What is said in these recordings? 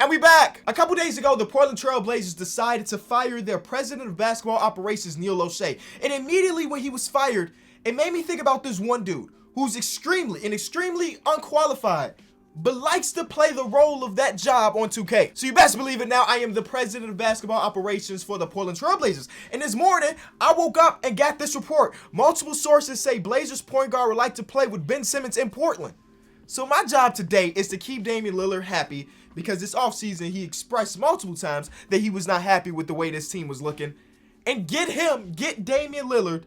And we back! A couple days ago, the Portland Trail Blazers decided to fire their president of basketball operations, Neil O'Shea. And immediately when he was fired, it made me think about this one dude who's extremely unqualified, but likes to play the role of that job on 2K. So you best believe it now, I am the president of basketball operations for the Portland Trail Blazers. And this morning, I woke up and got this report. Multiple sources say Blazers point guard would like to play with Ben Simmons in Portland. So my job today is to keep Damian Lillard happy, because this offseason he expressed multiple times that he was not happy with the way this team was looking. And get Damian Lillard,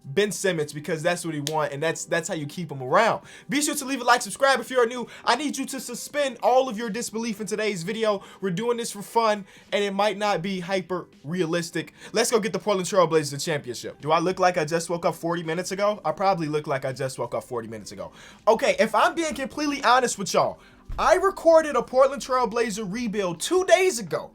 Ben Simmons, because that's what he wants, and that's how you keep him around. Be sure to leave a like, subscribe if you're new. I need you to suspend all of your disbelief in today's video. We're doing this for fun, and it might not be hyper realistic. Let's go get the Portland Trail Blazers the championship. Do I look like I just woke up 40 minutes ago? I probably look like I just woke up 40 minutes ago. Okay, if I'm being completely honest with y'all, I recorded a Portland Trail Blazer rebuild 2 days ago,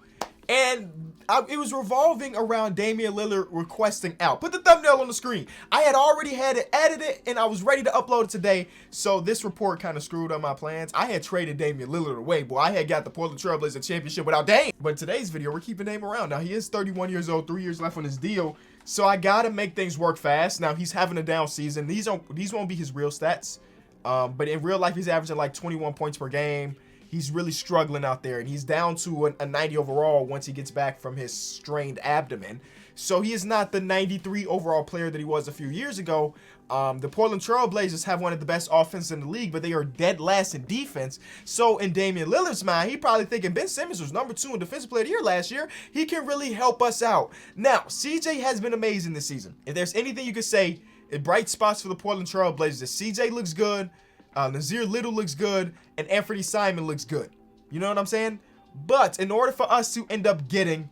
and it was revolving around Damian Lillard requesting out. Put the thumbnail on the screen. I had already had it edited, and I was ready to upload it today, so this report kind of screwed up my plans. I had traded Damian Lillard away, boy. I had got the Portland Trail Blazer championship without Dame. But in today's video, we're keeping Dame around. Now, he is 31 years old, 3 years left on his deal, so I got to make things work fast. Now, he's having a down season. These won't be his real stats. But in real life, he's averaging like 21 points per game. He's really struggling out there, and he's down to a 90 overall once he gets back from his strained abdomen. So he is not the 93 overall player that he was a few years ago. The Portland Trail Blazers have one of the best offenses in the league, but they are dead last in defense. So in Damian Lillard's mind, he probably thinking Ben Simmons was #2 in Defensive Player of the Year last year. He can really help us out. Now, CJ has been amazing this season. If there's anything you could say, bright spots for the Portland Trail Blazers, CJ looks good. Nazir Little looks good, and Anthony Simon looks good. You know what I'm saying? But in order for us to end up getting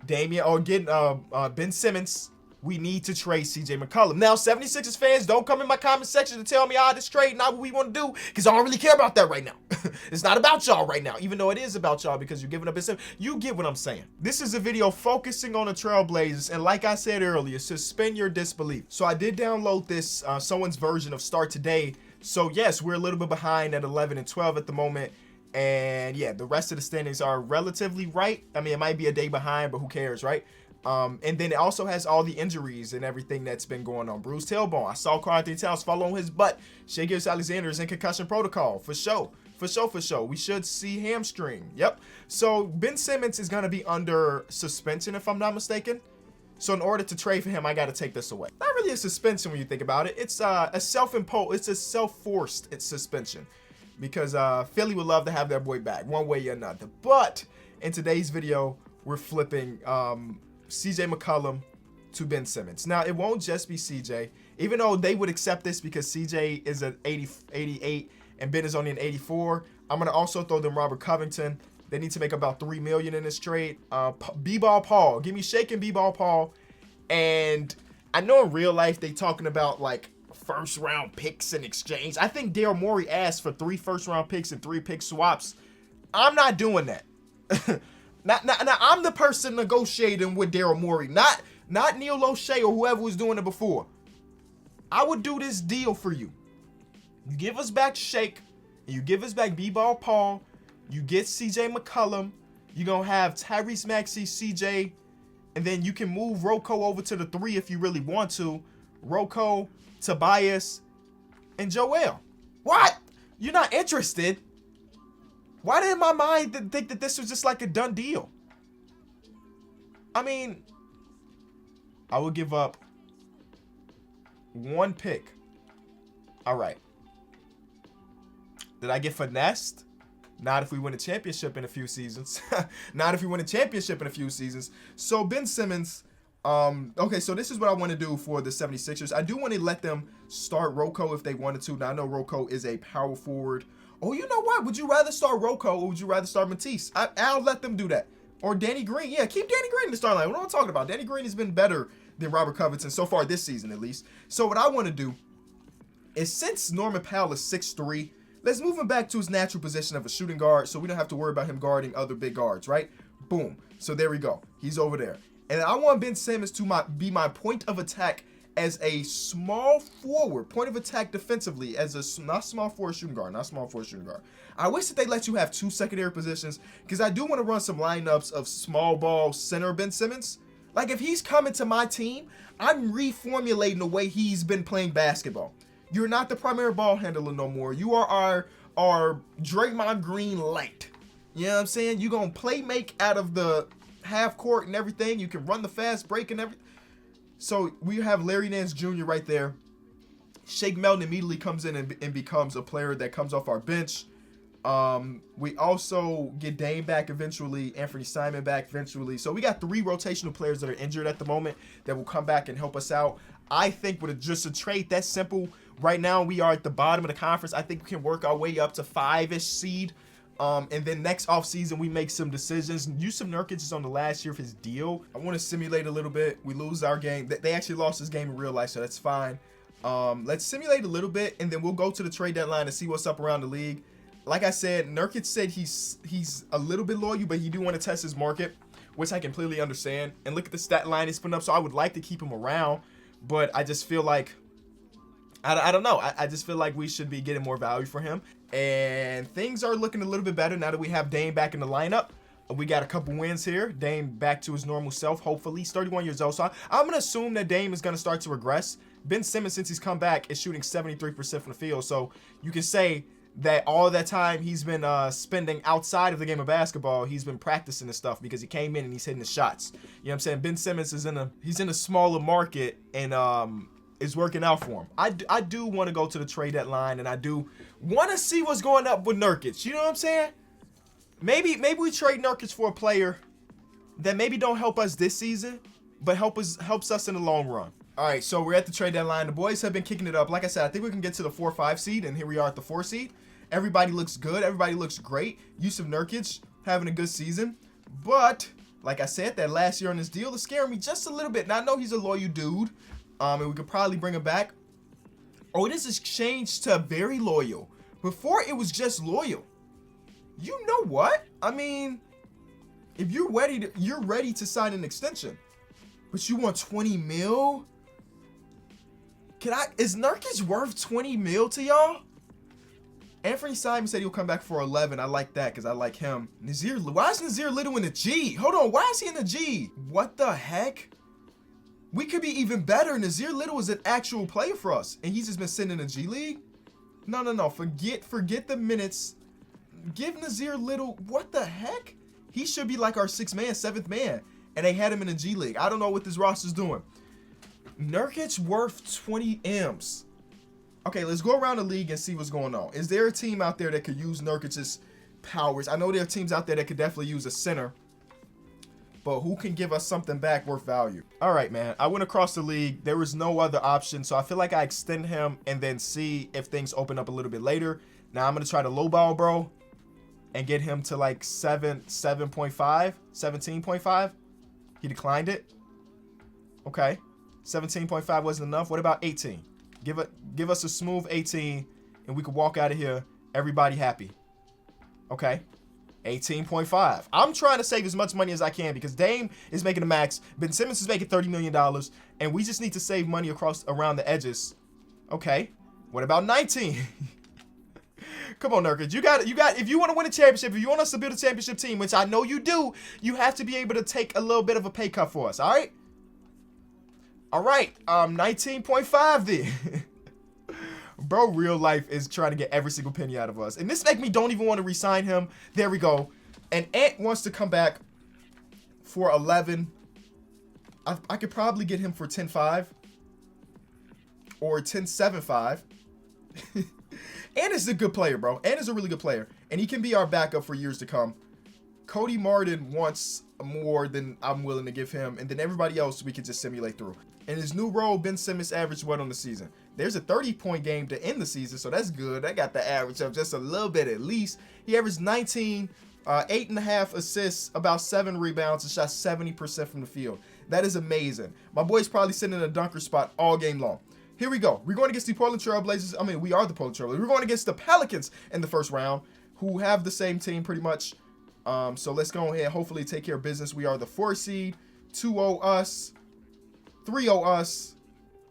Damian or getting Ben Simmons, we need to trade CJ McCollum. Now, 76ers fans, don't come in my comment section to tell me this trade not what we want to do, because I don't really care about that right now. It's not about y'all right now, even though it is about y'all because you're giving up Ben Simmons. You get what I'm saying. This is a video focusing on the Trailblazers, and like I said earlier, suspend your disbelief. So I did download this, someone's version of Start Today. So yes, we're a little bit behind at 11 and 12 at the moment. And yeah, the rest of the standings are relatively right. I mean, it might be a day behind, but who cares, right? And then it also has all the injuries and everything that's been going on. Bruce tailbone. I saw Karl-Anthony Towns fall on his butt. Shai Gilgeous-Alexander is in concussion protocol. For sure. We should see hamstring. Yep. So Ben Simmons is going to be under suspension, if I'm not mistaken. So in order to trade for him, I got to take this away. Not really a suspension when you think about it. It's a self-imposed, it's a self-forced suspension, because Philly would love to have their boy back one way or another. But in today's video, we're flipping CJ McCollum to Ben Simmons. Now, it won't just be CJ, even though they would accept this because CJ is an 88 and Ben is only an 84. I'm going to also throw them Robert Covington. They need to make about $3 million in this trade. B-Ball Paul. Give me Shake and B-Ball Paul. And I know in real life they talking about like first round picks in exchange. I think Daryl Morey asked for 3 first round picks and 3 pick swaps. I'm not doing that. Now I'm the person negotiating with Daryl Morey, not Neil O'Shea or whoever was doing it before. I would do this deal for you. You give us back Shake, and you give us back B-Ball Paul. You get CJ McCollum. You're going to have Tyrese Maxey, CJ, and then you can move Rocco over to the 3 if you really want to. Rocco, Tobias, and Joel. What? You're not interested? Why did my mind think that this was just like a done deal? I mean, I will give up 1 pick. All right. Did I get finessed? Not if we win a championship in a few seasons. Not if we win a championship in a few seasons. So Ben Simmons, okay, so this is what I want to do for the 76ers. I do want to let them start Rocco if they wanted to. Now, I know Rocco is a power forward. Oh, you know what? Would you rather start Rocco or would you rather start Matisse? I'll let them do that. Or Danny Green. Yeah, keep Danny Green in the starting line. What am I talking about? Danny Green has been better than Robert Covington so far this season, at least. So what I want to do is, since Norman Powell is 6'3", let's move him back to his natural position of a shooting guard so we don't have to worry about him guarding other big guards, right? Boom. So there we go. He's over there. And I want Ben Simmons to be my point of attack as a small forward, point of attack defensively, as a not small forward shooting guard. I wish that they let you have 2 secondary positions, because I do want to run some lineups of small ball center Ben Simmons. Like, if he's coming to my team, I'm reformulating the way he's been playing basketball. You're not the primary ball handler no more. You are our Draymond Green light. You know what I'm saying? You're going to play make out of the half court and everything. You can run the fast break and everything. So we have Larry Nance Jr. right there. Shake Milton immediately comes in and becomes a player that comes off our bench. We also get Dame back eventually, Anthony Simon back eventually. So we got 3 rotational players that are injured at the moment that will come back and help us out. I think with just a trade that simple, right now we are at the bottom of the conference. I think we can work our way up to 5-ish seed. And then next offseason, we make some decisions. Yusuf Nurkic is on the last year of his deal. I want to simulate a little bit. We lose our game. They actually lost this game in real life, so that's fine. Let's simulate a little bit, and then we'll go to the trade deadline and see what's up around the league. Like I said, Nurkic said he's a little bit loyal, but he do want to test his market, which I completely understand. And look at the stat line he's putting up, so I would like to keep him around, but I just feel like, I don't know. I just feel like we should be getting more value for him. And things are looking a little bit better now that we have Dame back in the lineup. We got a couple wins here. Dame back to his normal self, hopefully. He's 31 years old, so I'm going to assume that Dame is going to start to regress. Ben Simmons, since he's come back, is shooting 73% from the field. So you can say that all that time he's been spending outside of the game of basketball, he's been practicing this stuff because he came in and he's hitting the shots. You know what I'm saying? Ben Simmons is he's in a smaller market, and is working out for him. I do want to go to the trade deadline, and I do want to see what's going up with Nurkic. You know what I'm saying? Maybe we trade Nurkic for a player that maybe don't help us this season, but helps us in the long run. All right, so we're at the trade deadline. The boys have been kicking it up. Like I said, I think we can get to the 4-5 seed, and here we are at the 4 seed. Everybody looks good. Everybody looks great. Yusuf Nurkic having a good season. But, like I said, that last year on this deal is scaring me just a little bit. Now, I know he's a loyal dude, and we could probably bring him back. Oh, this has changed to very loyal. Before, it was just loyal. You know what? I mean, if you're ready to sign an extension, but you want 20 mil? Is Nurkic worth 20 mil to y'all? Anthony Simon said he'll come back for 11. I like that because I like him. Why is Nazir Little in the G? Hold on, why is he in the G? What the heck? We could be even better. Nazir Little is an actual player for us, and he's just been sitting in the G League? No. Forget the minutes. Give Nazir Little, what the heck? He should be like our 6th man, 7th man, and they had him in the G League. I don't know what this roster's doing. Nurkic worth 20 M's. Okay, let's go around the league and see what's going on. Is there a team out there that could use Nurkic's powers? I know there are teams out there that could definitely use a center, but who can give us something back worth value? All right, man. I went across the league. There was no other option, so I feel like I extend him and then see if things open up a little bit later. Now I'm going to try to lowball, bro, and get him to like 17.5. He declined it. Okay. 17.5 wasn't enough. What about 18? Give us a smooth 18, and we could walk out of here, everybody happy. Okay. 18.5. I'm trying to save as much money as I can because Dame is making the max. Ben Simmons is making $30 million, and we just need to save money around the edges. Okay. What about 19? Come on, Nurkic. You got. If you want to win a championship, if you want us to build a championship team, which I know you do, you have to be able to take a little bit of a pay cut for us. All right. 19.5 then. Bro, real life is trying to get every single penny out of us. And this make me don't even want to re-sign him. There we go. And Ant wants to come back for 11. I could probably get him for 10.5 or 10.75. Ant is a good player, bro. Ant is a really good player. And he can be our backup for years to come. Cody Martin wants more than I'm willing to give him. And then everybody else we can just simulate through. In his new role, Ben Simmons averaged what on the season? There's a 30-point game to end the season, so that's good. I got the average up just a little bit at least. He averaged 19, 8.5 assists, about 7 rebounds, and shot 70% from the field. That is amazing. My boy's probably sitting in a dunker spot all game long. Here we go. We're going against the Portland Trail Blazers. I mean, we are the Portland Trail Blazers. We're going against the Pelicans in the first round, who have the same team pretty much. So let's go ahead and hopefully take care of business. We are the 4 seed, 2-0 us, 3-0 us,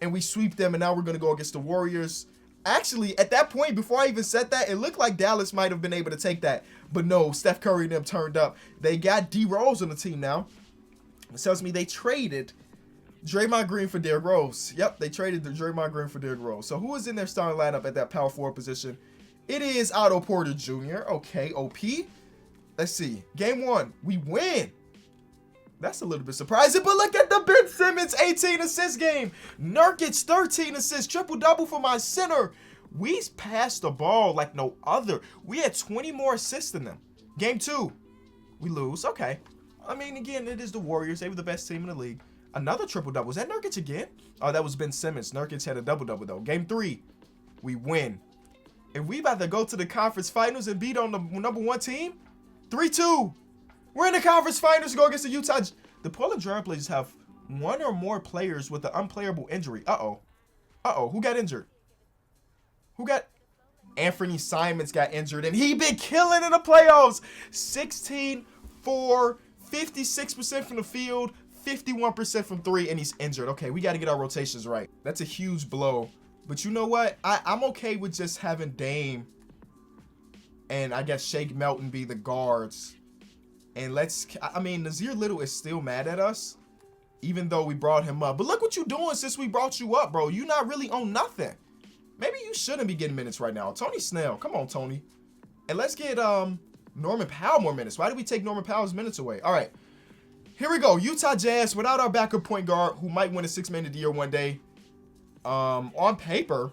and we sweep them, and now we're going to go against the Warriors. Actually, at that point, before I even said that, it looked like Dallas might have been able to take that. But no, Steph Curry and them turned up. They got D Rose on the team now. It tells me they traded Draymond Green for Derrick Rose. Yep, they traded the Draymond Green for Derrick Rose. So who is in their starting lineup at that power forward position? It is Otto Porter Jr. Okay, OP. Let's see. Game 1, we win. That's a little bit surprising, but look at the Ben Simmons 18 assist game. Nurkic 13 assists, triple-double for my center. We passed the ball like no other. We had 20 more assists than them. Game 2, we lose. Okay. I mean, again, it is the Warriors. They were the best team in the league. Another triple-double. Was that Nurkic again? Oh, that was Ben Simmons. Nurkic had a double-double, though. Game 3, we win. And we about to go to the conference finals and beat on the number 1 team? 3-2. We're in the conference finals to go against the Utah. The Portland Trail Blazers have one or more players with an unplayable injury. Uh-oh. Uh-oh. Who got injured? Who got... Anthony Simons got injured, and he been killing in the playoffs. 16-4, 56% from the field, 51% from 3, and he's injured. Okay, we got to get our rotations right. That's a huge blow. But you know what? I'm okay with just having Dame and I guess Shake Melton be the guards. And I mean, Nazir Little is still mad at us, even though we brought him up. But look what you doing since we brought you up, bro. You not really on nothing. Maybe you shouldn't be getting minutes right now. Tony Snell, come on, Tony. And let's get Norman Powell more minutes. Why did we take Norman Powell's minutes away? All right, here we go. Utah Jazz without our backup point guard, who might win a 6 Man of the Year one day. On paper,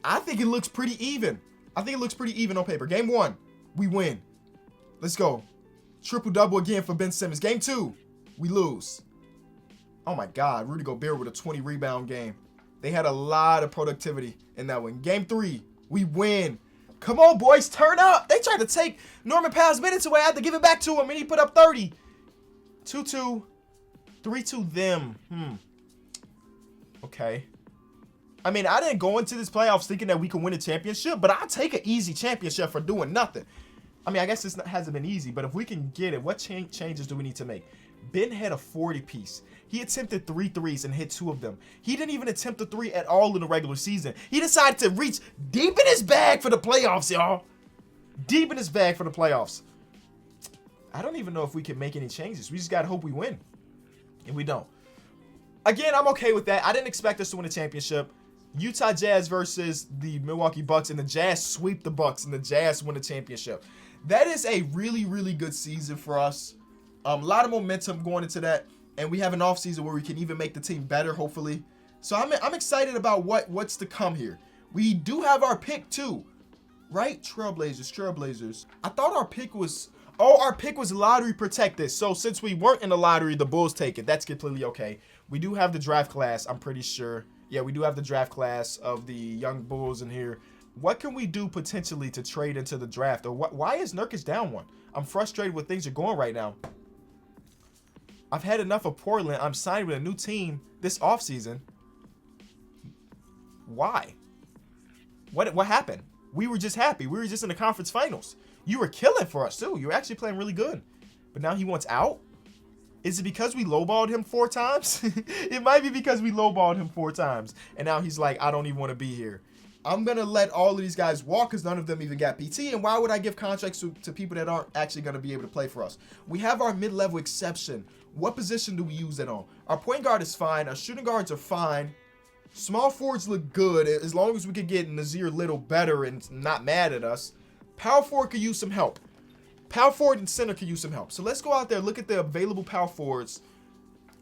I think it looks pretty even. I think it looks pretty even on paper. Game 1, we win. Let's go. Triple-double again for Ben Simmons. Game 2, we lose. Oh my God, Rudy Gobert with a 20-rebound game. They had a lot of productivity in that one. Game 3, we win. Come on, boys, turn up. They tried to take Norman Powell's minutes away. I had to give it back to him, and he put up 30. 2-2, 3-2 them. Okay. I mean, I didn't go into this playoffs thinking that we could win a championship, but I'll take an easy championship for doing nothing. I mean, I guess this hasn't been easy, but if we can get it, what changes do we need to make? Ben had a 40-piece. He attempted 3 threes and hit 2 of them. He didn't even attempt a 3 at all in the regular season. He decided to reach deep in his bag for the playoffs, y'all. Deep in his bag for the playoffs. I don't even know if we can make any changes. We just got to hope we win. And we don't. Again, I'm okay with that. I didn't expect us to win a championship. Utah Jazz versus the Milwaukee Bucks, and the Jazz sweep the Bucks, and the Jazz win the championship. That is a really, really good season for us. A lot of momentum going into that, and we have an offseason where we can even make the team better, hopefully. So I'm excited about what's to come here. We do have our pick too, right? Trailblazers. I thought our pick was... Oh, our pick was lottery protected. So since we weren't in the lottery, the Bulls take it. That's completely okay. We do have the draft class, I'm pretty sure. Yeah, we do have the draft class of the young Bulls in here. What can we do potentially to trade into the draft? Or why is Nurkic down 1? I'm frustrated with things are going right now. I've had enough of Portland. I'm signing with a new team this offseason. Why? What happened? We were just happy. We were just in the conference finals. You were killing for us, too. You were actually playing really good. But now he wants out? Is it because we lowballed him 4 times? It might be because we lowballed him 4 times. And now he's like, I don't even want to be here. I'm going to let all of these guys walk because none of them even got PT. And why would I give contracts to people that aren't actually going to be able to play for us? We have our mid-level exception. What position do we use that on? Our point guard is fine. Our shooting guards are fine. Small forwards look good as long as we could get Nazir Little better and not mad at us. Power forward could use some help. Power forward and center could use some help. So let's go out there, look at the available power forwards.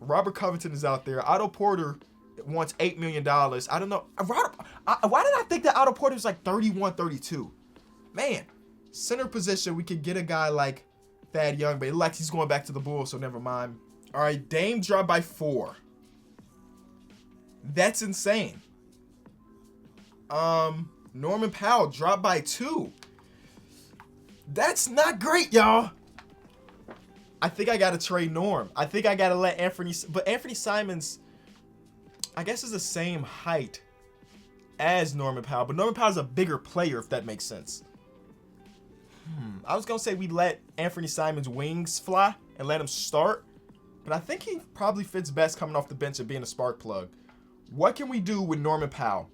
Robert Covington is out there. Otto Porter wants $8 million. I don't know. Why did I think that Otto Porter was like 31, 32? Man, center position, we could get a guy like Thad Young, but it looks like he's going back to the Bulls, so never mind. All right, Dame dropped by 4. That's insane. Norman Powell dropped by 2. That's not great, y'all. I think I got to trade Norm. I think I got to let Anthony... But Anthony Simons, I guess, is the same height as Norman Powell. But Norman Powell's a bigger player, if that makes sense. I was going to say we let Anthony Simons' wings fly and let him start. but I think he probably fits best coming off the bench and being a spark plug. What can we do with Norman Powell?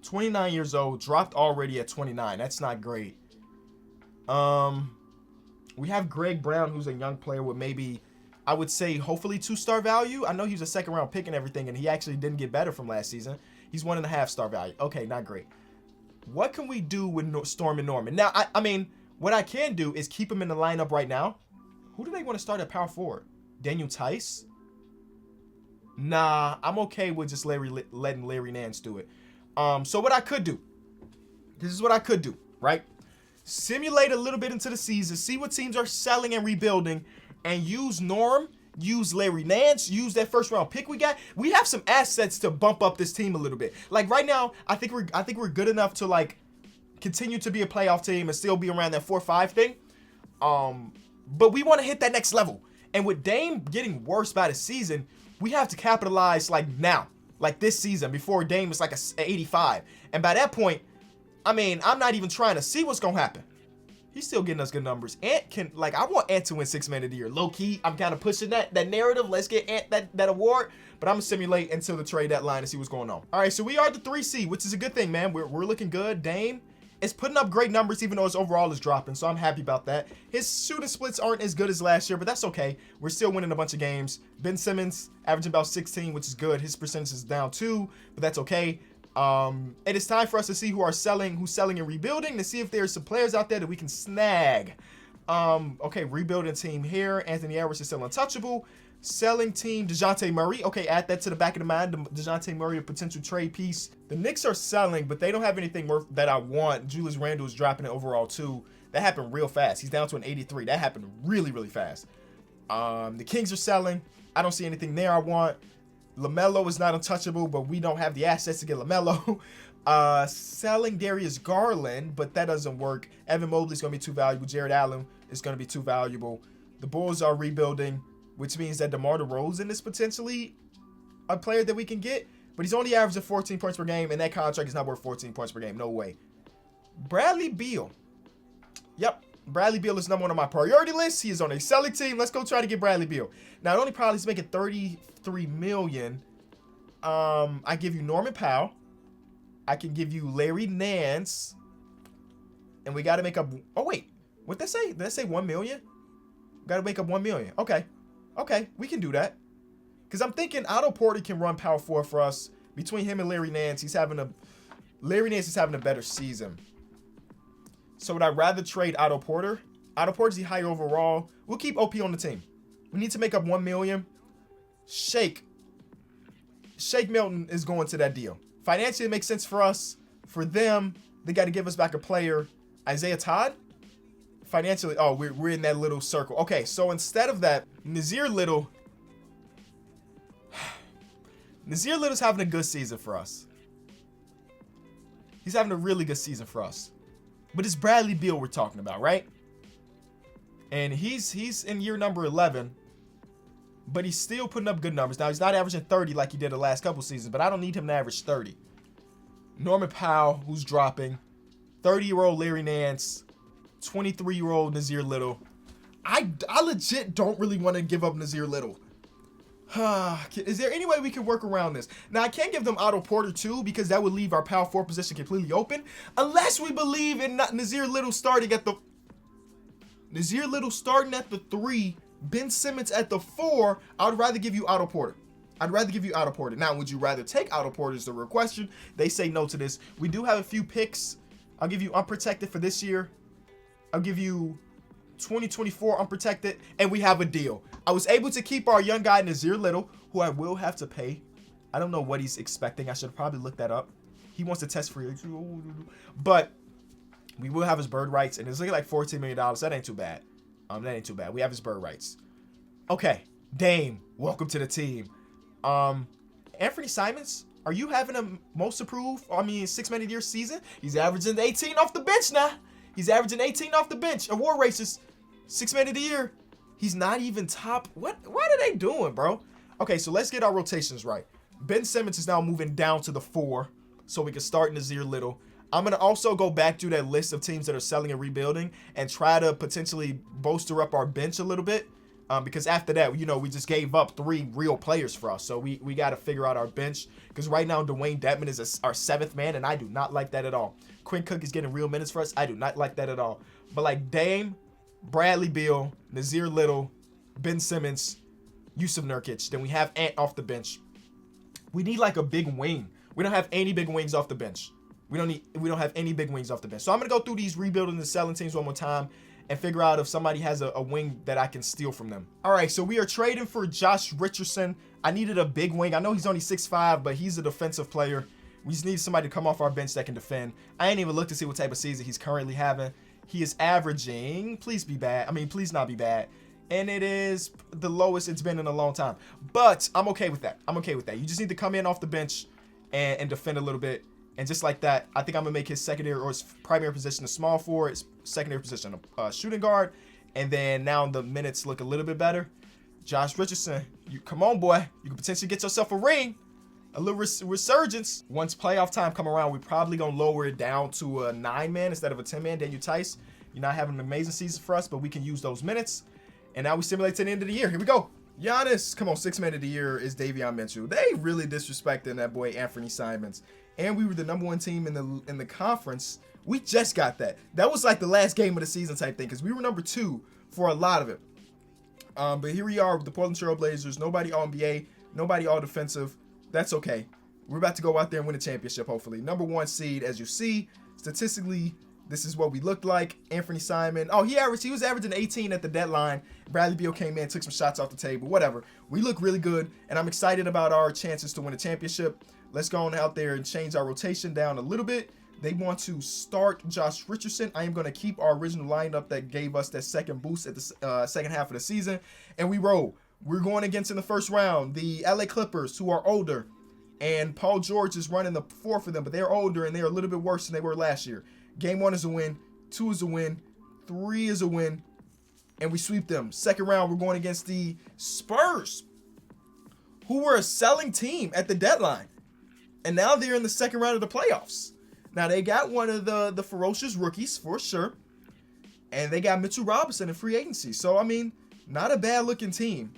29 years old, dropped already at 29. That's not great. We have Greg Brown, who's a young player with maybe, I would say, hopefully 2-star value. I know he was a second-round pick and everything, and he actually didn't get better from last season. He's 1.5-star value. Okay, not great. What can we do with Storm and Norman? Now, I mean, what I can do is keep him in the lineup right now. Who do they want to start at power forward? Daniel Tice? Nah, I'm okay with just letting Larry Nance do it. So what I could do, this is what I could do, right? Simulate a little bit into the season, see what teams are selling and rebuilding, and use Norm, use Larry Nance, use that first round pick we got. We have some assets to bump up this team a little bit. Like right now, I think we're good enough to like continue to be a playoff team and still be around that 4-5 thing. But we want to hit that next level. And with Dame getting worse by the season, we have to capitalize like now, like this season, before Dame is like a 85. And by that point, I mean, I'm not even trying to see what's gonna happen. He's still getting us good numbers. Ant can, like, I want Ant to win 6 Man of the Year. Low key, I'm kind of pushing that narrative. Let's get Ant that award. But I'm gonna simulate until the trade deadline and see what's going on. All right, so we are at the 3 seed, which is a good thing, man. We're looking good. Dame is putting up great numbers, even though his overall is dropping. So I'm happy about that. His shooting splits aren't as good as last year, but that's okay. We're still winning a bunch of games. Ben Simmons averaging about 16, which is good. His percentage is down too, but that's okay. It is time for us to see who's selling and rebuilding, to see if there's some players out there that we can snag. Okay, rebuilding team here. Anthony Edwards is still untouchable. Selling team, DeJounte Murray. Okay, add that to the back of the mind. DeJounte Murray, a potential trade piece. The Knicks are selling, but they don't have anything worth that I want. Julius Randle is dropping it overall too. That happened real fast. He's down to an 83. That happened really, really fast. The Kings are selling. I don't see anything there I want. LaMelo is not untouchable, but we don't have the assets to get LaMelo. Selling Darius Garland, but that doesn't work. Evan Mobley is going to be too valuable. Jared Allen is going to be too valuable. The Bulls are rebuilding, which means that DeMar DeRozan is potentially a player that we can get, but he's only averaging 14 points per game, and that contract is not worth 14 points per game. No way. Bradley Beal. Yep. Bradley Beal is number 1 on my priority list. He is on a selling team. Let's go try to get Bradley Beal. Now, the only problem is making $33 million. I give you Norman Powell. I can give you Larry Nance. And we got to make up. Oh, wait. What did that say? Did that say $1 million? Got to make up $1 million. Okay. Okay. We can do that. Because I'm thinking Otto Porter can run power forward for us. Between him and Larry Nance, Larry Nance is having a better season. So would I rather trade Otto Porter? Otto Porter's the higher overall. We'll keep OP on the team. We need to make up $1 million. Shake Milton is going to that deal. Financially, it makes sense for us. For them, they got to give us back a player. Isaiah Todd? Financially, oh, we're in that little circle. Okay, so instead of that, Nassir Little's having a good season for us. He's having a really good season for us. But it's Bradley Beal we're talking about, right? And he's in year number 11, but he's still putting up good numbers. Now, he's not averaging 30 like he did the last couple seasons, but I don't need him to average 30. Norman Powell, who's dropping. 30-year-old Larry Nance. 23-year-old Nassir Little. I legit don't really want to give up Nassir Little. Is there any way we can work around this? Now, I can't give them Otto Porter too, because that would leave our power forward position completely open. Unless we believe in Nassir Little starting at the 3, Ben Simmons at the 4. I would rather give you Otto Porter. Now, would you rather take Otto Porter is the real question. They say no to this. We do have a few picks. I'll give you unprotected for this year. I'll give you 2024 unprotected, and we have a deal. I was able to keep our young guy Nassir Little, who I will have to pay. I don't know what he's expecting. I should probably look that up. He wants to test free, but we will have his bird rights, and it's looking like $14 million. That ain't too bad. We have his bird rights. Okay, Dame, welcome to the team. Anthony Simons, are you having a most improved? 6 Man of the Year season? He's averaging 18 off the bench now. Award races, 6 Man of the Year. He's not even top. What are they doing, bro? Okay, so let's get our rotations right. Ben Simmons is now moving down to the 4, so we can start Nassir Little. I'm going to also go back to that list of teams that are selling and rebuilding and try to potentially bolster up our bench a little bit. Because after that, you know, we just gave up 3 real players for us. So we got to figure out our bench. Because right now, Dwayne Dedmon is our 7th man, and I do not like that at all. Quinn Cook is getting real minutes for us. I do not like that at all. But like Dame, Bradley Beal, Nazir Little, Ben Simmons, Yusuf Nurkic. Then we have Ant off the bench. We need like a big wing. We don't have any big wings off the bench. We don't have any big wings off the bench. So I'm going to go through these rebuilding and selling teams one more time and figure out if somebody has a wing that I can steal from them. All right, so we are trading for Josh Richardson. I needed a big wing. I know he's only 6'5", but he's a defensive player. We just need somebody to come off our bench that can defend. I ain't even looked to see what type of season he's currently having. He is averaging, please be bad. I mean, please not be bad. And it is the lowest it's been in a long time. But I'm okay with that. I'm okay with that. You just need to come in off the bench and defend a little bit. And just like that, I think I'm going to make his secondary or his primary position a small forward, his secondary position a shooting guard. And then now the minutes look a little bit better. Josh Richardson, you come on, boy. You can potentially get yourself a ring. A little resurgence. Once playoff time come around, we're probably going to lower it down to a 9-man instead of a 10-man. Daniel Tice, you're not having an amazing season for us, but we can use those minutes. And now we simulate to the end of the year. Here we go. Giannis, come on, 6th man of the year is Damian Mitchell. They really disrespecting that boy Anthony Simmons. And we were the #1 team in the conference. We just got that. That was like the last game of the season type thing because we were #2 for a lot of it. But here we are with the Portland Trail Blazers. Nobody all NBA, nobody all defensive. That's okay. We're about to go out there and win a championship, hopefully. #1 seed, as you see. Statistically, this is what we looked like. Anthony Simmons. Oh, he was averaging 18 at the deadline. Bradley Beal came in, took some shots off the table. Whatever. We look really good, and I'm excited about our chances to win a championship. Let's go on out there and change our rotation down a little bit. They want to start Josh Richardson. I am going to keep our original lineup that gave us that second boost at the second half of the season, and we roll. We're going against in the first round the LA Clippers, who are older, and Paul George is running the 4 for them, but they're older and they're a little bit worse than they were last year. Game 1 is a win, 2 is a win, 3 is a win, and we sweep them. Second round, we're going against the Spurs, who were a selling team at the deadline, and now they're in the second round of the playoffs. Now, they got one of the ferocious rookies, for sure, and they got Mitchell Robinson in free agency. So, I mean, not a bad-looking team.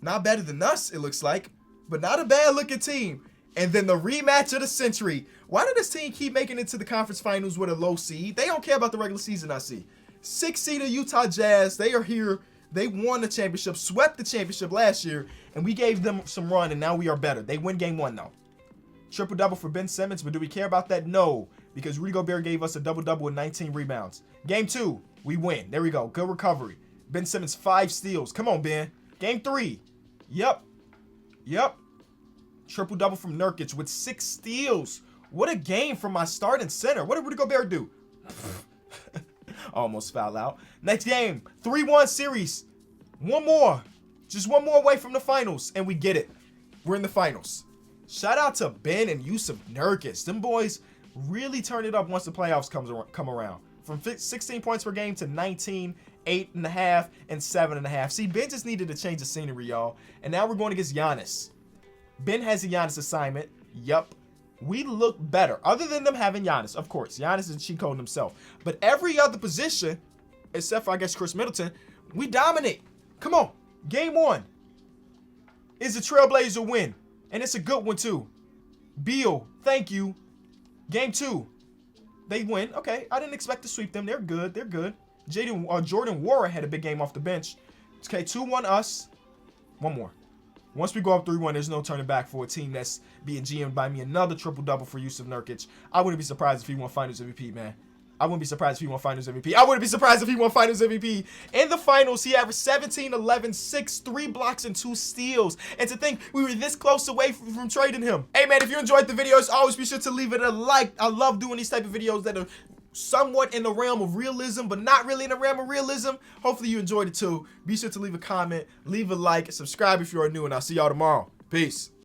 Not better than us, it looks like, but not a bad-looking team. And then the rematch of the century. Why did this team keep making it to the conference finals with a low seed? They don't care about the regular season, I see. 6th seed of Utah Jazz. They are here. They won the championship, swept the championship last year, and we gave them some run, and now we are better. They win game 1, though. Triple-double for Ben Simmons, but do we care about that? No, because Rudy Gobert gave us a double-double with 19 rebounds. Game 2, we win. There we go. Good recovery. Ben Simmons, 5 steals. Come on, Ben. Game 3. Yep. Triple-double from Nurkic with 6 steals. What a game from my starting center. What did Rudy Gobert do? Almost foul out. Next game, 3-1 series. One more. Just one more away from the finals, and we get it. We're in the finals. Shout out to Ben and Yusuf Nurkic. Them boys really turn it up once the playoffs come around. From 16 points per game to 19, 8.5, and 7.5. See, Ben just needed to change the scenery, y'all. And now we're going against Giannis. Ben has a Giannis assignment. Yup. We look better. Other than them having Giannis, of course. Giannis is cheat coding himself. But every other position, except for, I guess, Chris Middleton, we dominate. Come on. Game 1 is a Trailblazer win. And it's a good one, too. Beal, thank you. Game 2, they win. Okay, I didn't expect to sweep them. They're good. Jordan Nwora had a big game off the bench. Okay, 2-1 us. One more. Once we go up 3-1, there's no turning back for a team that's being GM'd by me. Another triple-double for Yusuf Nurkic. I wouldn't be surprised if he won Finals MVP, man. I wouldn't be surprised if he won Finals MVP. I wouldn't be surprised if he won Finals MVP. In the finals, he averaged 17, 11, 6, 3 blocks, and 2 steals. And to think we were this close away from trading him. Hey, man, if you enjoyed the video, as always, be sure to leave it a like. I love doing these type of videos that are somewhat in the realm of realism, but not really in the realm of realism. Hopefully you enjoyed it, too. Be sure to leave a comment, leave a like, subscribe if you are new, and I'll see y'all tomorrow. Peace.